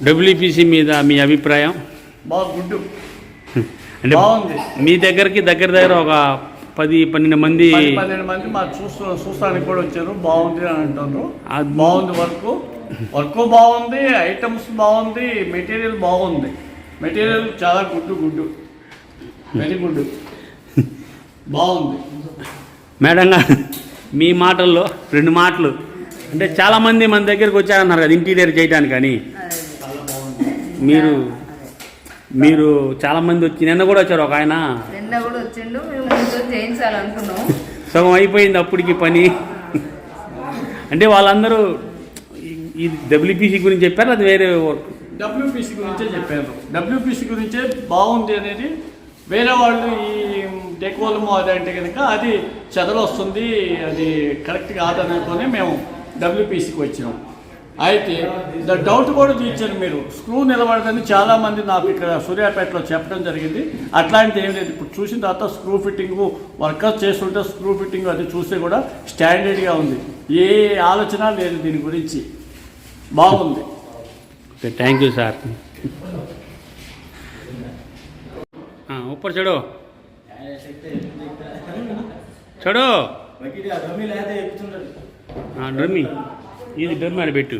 WPC మీద మీ అభిప్రాయం? బాగుండు అంటే బాగుంది. మీ దగ్గరికి దగ్గర ఒక 10-12 మంది 12 మంది మాకు చూస్తానికి కూడా వచ్చారు. బాగుంది అని అంటున్నారు. బాగుంది వర్క్ బాగుంది, ఐటమ్స్ బాగుంది, మెటీరియల్ బాగుంది. మెటీరియల్ చాలా గుడ్డు వెరీ గుడ్ బాగుంది. మేడం గారు మీ మాటల్లో 2 మాటలు అంటే చాలామంది మన దగ్గరికి వచ్చారన్నారు కదా ఇంటీరియర్ చేయడానికి అని. మీరు చాలామంది వచ్చి నిన్న కూడా వచ్చారు. ఒక ఆయన కూడా వచ్చిండు. మేము చేయించాలనుకున్నాం, సగం అయిపోయింది అప్పటికి పని. అంటే వాళ్ళందరూ ఈ డబ్ల్యూపీసీ గురించి చెప్పారు, అది వేరే వర్క్? డబ్ల్యూపీసీ గురించే చెప్పారు. డబ్ల్యూపీసీ గురించే బాగుంది అనేది. వేరే వాళ్ళు ఈ డెకోలము అదంటే కనుక అది చెదలు వస్తుంది, అది కరెక్ట్ కాదనుకొని మేము డబ్ల్యూపీసీకి వచ్చినాం. అయితే డౌట్ కూడా తీర్చారు మీరు. స్క్రూ నిలబడదని చాలామంది నాకు ఇక్కడ సూర్యాపేటలో చెప్పడం జరిగింది. అట్లాంటిది ఏం లేదు. ఇప్పుడు చూసిన తర్వాత స్క్రూ ఫిట్టింగు వర్కర్స్ చేస్తుంటే స్క్రూ ఫిట్టింగ్ అది చూస్తే కూడా స్టాండర్డ్గా ఉంది. ఏ ఆలోచన లేదు దీని గురించి. బాగుంది. Okay, thank you sir. ऊपर चढ़ो డ్రమ్మి ఇది డ్రమ్ ఆడ పెట్టు.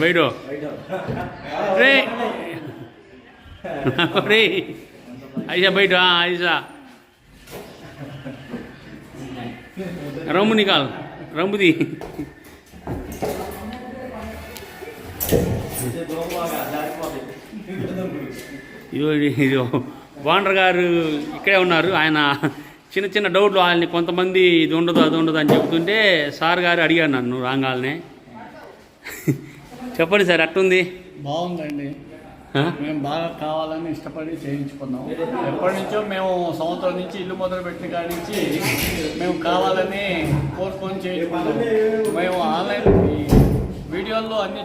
బయట రే ఐసా బయట ఐసా రమ్ము నికాల్ రమ్ముది. ఇది బాండర్ గారు ఇక్కడే ఉన్నారు. ఆయన చిన్న డౌట్లు వాళ్ళని కొంతమంది ఇది ఉండదు అది ఉండదు అని చెప్తుంటే సార్ గారు అడిగారు నన్ను రాగానే. చెప్పండి సార్, అట్టుంది? బాగుందండి. మేము బాగా కావాలని ఇష్టపడి చేయించుకున్నాం. ఎప్పటి నుంచో మేము సంవత్సరం నుంచి ఇల్లు మొదలుపెట్టిన కాడి నుంచి మేము కావాలని కోరుకొని చేయించుకున్నాం. మేము ఆన్లైన్ వీడియోల్లో అన్నీ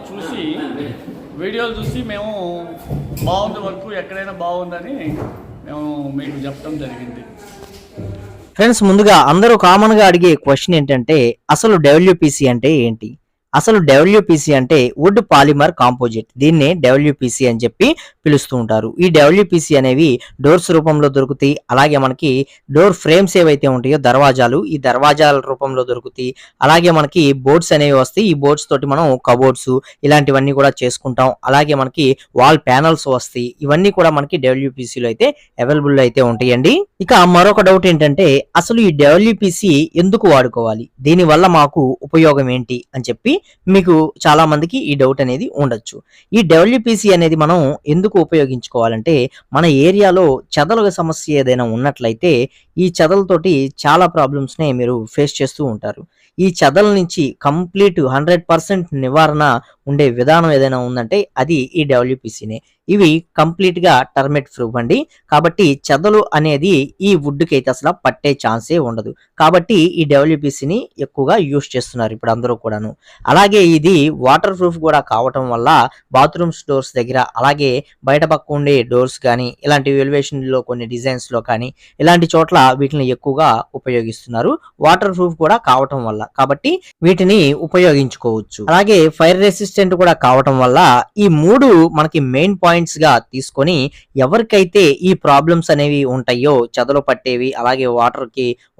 వీడియోలు చూసి మేము బాగుంది వర్క్ ఎక్కడైనా బాగుందని మేము మీకు చెప్పడం జరిగింది. ఫ్రెండ్స్, ముందుగా అందరూ కామన్గా అడిగే క్వశ్చన్ ఏంటంటే అసలు డబ్ల్యూపీసీ అంటే ఏంటి? అసలు డబ్ల్యూపీసీ అంటే వుడ్ పాలిమర్ కాంపోజిట్. దీన్నే డబ్ల్యూపీసీ అని చెప్పి పిలుస్తూ ఉంటారు. ఈ డబ్ల్యూపీసీ అనేవి డోర్స్ రూపంలో దొరుకుతాయి. అలాగే మనకి డోర్ ఫ్రేమ్స్ ఏవైతే ఉంటాయో దర్వాజాలు, ఈ దర్వాజాల రూపంలో దొరుకుతాయి. అలాగే మనకి బోర్డ్స్ అనేవి వస్తాయి. ఈ బోర్డ్స్ తోటి మనం కబోర్డ్స్ ఇలాంటివన్నీ కూడా చేసుకుంటాం. అలాగే మనకి వాల్ ప్యానల్స్ వస్తాయి. ఇవన్నీ కూడా మనకి డబ్ల్యూపీసీలో అయితే అవైలబుల్ అయితే ఉంటాయండి. ఇక మరొక డౌట్ ఏంటంటే అసలు ఈ డబ్ల్యూపీసీ ఎందుకు వాడుకోవాలి, దీనివల్ల మాకు ఉపయోగం ఏంటి అని చెప్పి మీకు చాలా మందికి ఈ డౌట్ అనేది ఉండొచ్చు. ఈ డబ్ల్యూపీసీ అనేది మనం ఎందుకు ఉపయోగించుకోవాలంటే మన ఏరియాలో చెదల సమస్య ఏదైనా ఉన్నట్లయితే ఈ చెదలతోటి చాలా ప్రాబ్లమ్స్ నే మీరు ఫేస్ చేస్తూ ఉంటారు. ఈ చెదల నుంచి కంప్లీట్ 100% నివారణ ఉండే విధానం ఏదైనా ఉందంటే అది ఈ డబ్ల్యూపీసీనే. ఇవి కంప్లీట్ గా టర్మెట్ ప్రూఫ్ అండి. కాబట్టి చెదలు అనేది ఈ వుడ్ కి అయితే అసలు పట్టే ఛాన్సే ఉండదు. కాబట్టి ఈ డబ్ల్యూపీసీని ఎక్కువగా యూజ్ చేస్తున్నారు ఇప్పుడు అందరూ కూడాను. అలాగే ఇది వాటర్ ప్రూఫ్ కూడా కావటం వల్ల బాత్రూమ్స్ డోర్స్ దగ్గర, అలాగే బయట పక్క ఉండే డోర్స్ కానీ ఇలాంటి ఎలివేషన్ లో కొన్ని డిజైన్స్ లో కానీ ఇలాంటి చోట్ల వీటిని ఎక్కువగా ఉపయోగిస్తున్నారు. వాటర్ ప్రూఫ్ కూడా కావటం వల్ల కాబట్టి వీటిని ఉపయోగించుకోవచ్చు. అలాగే ఫైర్ రెసిస్టెంట్ కూడా కావటం వల్ల ఈ 3 మనకి మెయిన్ పాయింట్స్ గా తీసుకొని ఎవరికైతే ఈ ప్రాబ్లమ్స్ అనేవి ఉంటాయో చెదలు పట్టేవి, అలాగే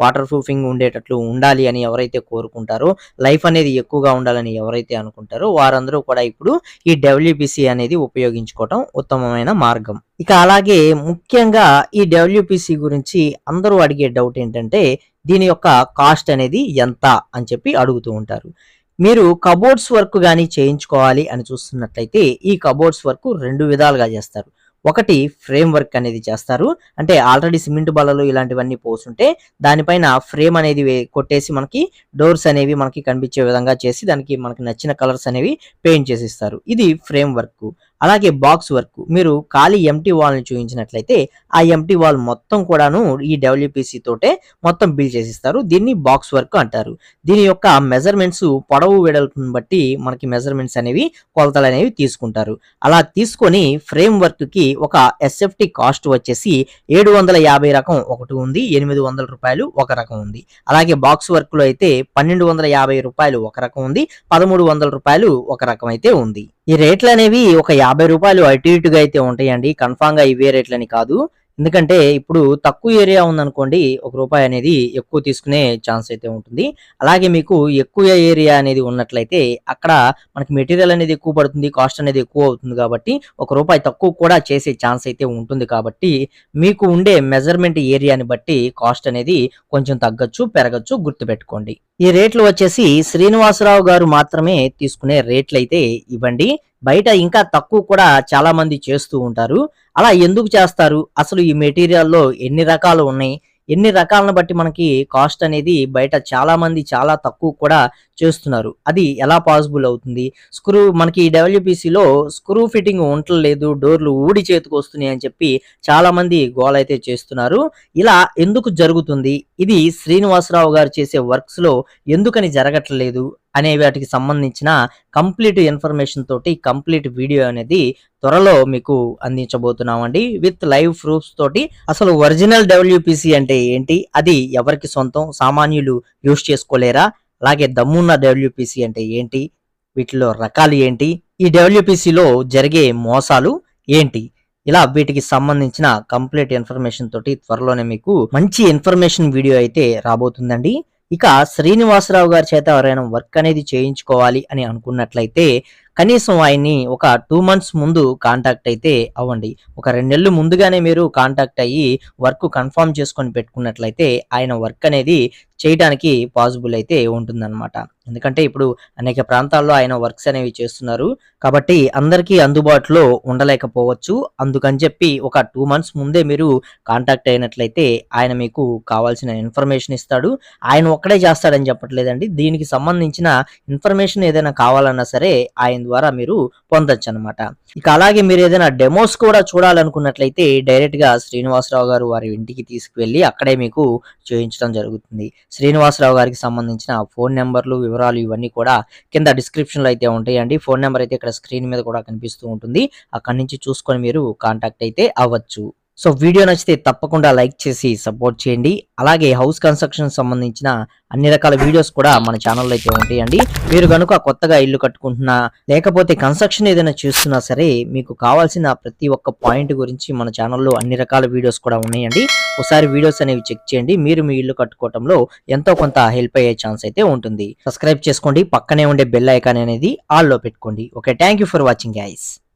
వాటర్ ప్రూఫింగ్ ఉండేటట్లు ఉండాలి అని ఎవరైతే కోరుకుంటారో, లైఫ్ అనేది ఎక్కువగా ఉండాలని ఎవరైతే అనుకుంటారో వారందరూ కూడా ఇప్పుడు ఈ డబ్ల్యూపీసీ అనేది ఉపయోగించుకోవటం ఉత్తమమైన మార్గం. ఇక అలాగే ముఖ్యంగా ఈ డబ్ల్యూపీసీ గురించి అందరూ అడిగే డౌట్ ఏంటంటే దీని యొక్క కాస్ట్ అనేది ఎంత అని చెప్పి అడుగుతూ ఉంటారు. మీరు కబోర్డ్స్ వర్క్ కానీ చేయించుకోవాలి అని చూస్తున్నట్లయితే ఈ కబోర్డ్స్ వర్క్ 2 విధాలుగా చేస్తారు. ఒకటి ఫ్రేమ్ వర్క్ అనేది చేస్తారు. అంటే ఆల్రెడీ సిమెంట్ బల్లలు ఇలాంటివన్నీ పోస్తుంటే దానిపైన ఫ్రేమ్ అనేది కొట్టేసి మనకి డోర్స్ అనేవి మనకి కనిపించే విధంగా చేసి దానికి మనకి నచ్చిన కలర్స్ అనేవి పెయింట్ చేసిస్తారు. ఇది ఫ్రేమ్ వర్క్. అలాగే బాక్స్ వర్క్, మీరు ఖాళీ ఎంటీ వాల్ని చూపించినట్లయితే ఆ ఎంటీ వాల్ మొత్తం కూడాను ఈ డబ్ల్యూపీసీ తోటే మొత్తం బిల్ చేసిస్తారు. దీన్ని బాక్స్ వర్క్ అంటారు. దీని యొక్క మెజర్మెంట్స్ పొడవు వెడల్పుని బట్టి మనకి మెజర్మెంట్స్ అనేవి కొలతలు అనేవి తీసుకుంటారు. అలా తీసుకొని ఫ్రేమ్ వర్క్ కి ఒక ఎస్ఎఫ్టి కాస్ట్ వచ్చేసి 750 రకం ఒకటి ఉంది, 800 రూపాయలు ఒక రకం ఉంది. అలాగే బాక్స్ వర్క్ లో అయితే 1250 రూపాయలు ఒక రకం ఉంది, 1300 రూపాయలు ఒక రకం అయితే ఉంది. ఈ రేట్లు అనేవి ఒక 50 రూపాయలు అటు ఇటుగా అయితే ఉంటాయండి, కన్ఫామ్ గా ఇవే రేట్లని కాదు. ఎందుకంటే ఇప్పుడు తక్కువ ఏరియా ఉందనుకోండి, ₹1 అనేది ఎక్కువ తీసుకునే ఛాన్స్ అయితే ఉంటుంది. అలాగే మీకు ఎక్కువ ఏరియా అనేది ఉన్నట్లయితే అక్కడ మనకి మెటీరియల్ అనేది ఎక్కువ పడుతుంది, కాస్ట్ అనేది ఎక్కువ అవుతుంది. కాబట్టి ₹1 తక్కువ కూడా చేసే ఛాన్స్ అయితే ఉంటుంది. కాబట్టి మీకు ఉండే మెజర్మెంట్ ఏరియాని బట్టి కాస్ట్ అనేది కొంచెం తగ్గచ్చు, పెరగచ్చు, గుర్తుపెట్టుకోండి. ఈ రేట్లు వచ్చేసి శ్రీనివాసరావు గారు మాత్రమే తీసుకునే రేట్లు అయితే ఇవ్వండి. బయట ఇంకా తక్కువ కూడా చాలా మంది చేస్తూ ఉంటారు. అలా ఎందుకు చేస్తారు? అసలు ఈ మెటీరియల్లో ఎన్ని రకాలు ఉన్నాయి, ఎన్ని రకాలను బట్టి మనకి కాస్ట్ అనేది బయట చాలా మంది చాలా తక్కువ కూడా చేస్తున్నారు. అది ఎలా పాసిబుల్ అవుతుంది? మనకి డబ్ల్యూపీసీలో స్క్రూ ఫిట్టింగ్ ఉండలేదు, డోర్లు ఊడి చేతికి వస్తున్నాయి అని చెప్పి చాలా మంది గోల అయితే చేస్తున్నారు. ఇలా ఎందుకు జరుగుతుంది? ఇది శ్రీనివాసరావు గారు చేసే వర్క్స్ లో ఎందుకని జరగట్లేదు అనే వాటికి సంబంధించిన కంప్లీట్ ఇన్ఫర్మేషన్ తోటి కంప్లీట్ వీడియో అనేది త్వరలో మీకు అందించబోతున్నామండి, విత్ లైవ్ ప్రూఫ్స్ తోటి. అసలు ఒరిజినల్ డబ్ల్యూపీసీ అంటే ఏంటి, అది ఎవరికి సొంతం, సామాన్యులు యూజ్ చేసుకోలేరా, అలాగే దమ్మున్న డబ్ల్యూపీసీ అంటే ఏంటి, వీటిలో రకాలు ఏంటి, ఈ డబ్ల్యూపీసీలో జరిగే మోసాలు ఏంటి, ఇలా వీటికి సంబంధించిన కంప్లీట్ ఇన్ఫర్మేషన్ తోటి త్వరలోనే మీకు మంచి ఇన్ఫర్మేషన్ వీడియో అయితే రాబోతుందండి. ఇక శ్రీనివాసరావు గారి చేత ఎవరైనా వర్క్ అనేది చేయించుకోవాలి అని అనుకున్నట్లయితే కనీసం ఆయన్ని ఒక 2 months ముందు కాంటాక్ట్ అయితే అవ్వండి. ఒక 2 నెలలు ముందుగానే మీరు కాంటాక్ట్ అయ్యి వర్క్ కన్ఫర్మ్ చేసుకొని పెట్టుకున్నట్లయితే ఆయన వర్క్ అనేది చేయడానికి పాసిబుల్ అయితే ఉంటుందన్నమాట. ఎందుకంటే ఇప్పుడు అనేక ప్రాంతాల్లో ఆయన వర్క్స్ అనేవి చేస్తున్నారు కాబట్టి అందరికీ అందుబాటులో ఉండలేకపోవచ్చు. అందుకని చెప్పి ఒక 2 months ముందే మీరు కాంటాక్ట్ అయినట్లయితే ఆయన మీకు కావాల్సిన ఇన్ఫర్మేషన్ ఇస్తాడు. ఆయన ఒక్కడే చేస్తాడని చెప్పట్లేదండి, దీనికి సంబంధించిన ఇన్ఫర్మేషన్ ఏదైనా కావాలన్నా సరే ఆయన ద్వారా మీరు పొందొచ్చు అనమాట. ఇక అలాగే మీరు ఏదైనా డెమోస్ కూడా చూడాలనుకున్నట్లయితే డైరెక్ట్ గా శ్రీనివాసరావు గారు వారి ఇంటికి తీసుకువెళ్ళి అక్కడే మీకు చేయించడం జరుగుతుంది. శ్రీనివాసరావు గారికి సంబంధించిన ఫోన్ నెంబర్లు, వివరాలు ఇవన్నీ కూడా కింద డిస్క్రిప్షన్ లో అయితే ఉంటాయండి. ఫోన్ నెంబర్ అయితే ఇక్కడ స్క్రీన్ మీద కూడా కనిపిస్తూ ఉంటుంది, అక్కడి నుంచి చూసుకొని మీరు కాంటాక్ట్ అయితే అవ్వచ్చు. సో వీడియో నచ్చితే తప్పకుండా లైక్ చేసి సపోర్ట్ చేయండి. అలాగే హౌస్ కన్స్ట్రక్షన్ సంబంధించిన అన్ని రకాల వీడియోస్ కూడా మన ఛానల్లో అయితే ఉంటాయండి. మీరు కనుక కొత్తగా ఇల్లు కట్టుకుంటున్నా లేకపోతే కన్స్ట్రక్షన్ ఏదైనా చేస్తున్నా సరే మీకు కావాల్సిన ప్రతి ఒక్క పాయింట్ గురించి మన ఛానల్లో అన్ని రకాల వీడియోస్ కూడా ఉన్నాయండి. ఒకసారి వీడియోస్ అనేవి చెక్ చేయండి, మీరు మీ ఇల్లు కట్టుకోవడంలో ఎంతో కొంత హెల్ప్ అయ్యే ఛాన్స్ అయితే ఉంటుంది. సబ్స్క్రైబ్ చేసుకోండి, పక్కనే ఉండే బెల్ ఐకాన్ అనేది ఆల్ లో పెట్టుకోండి. Okay, thank you for watching guys.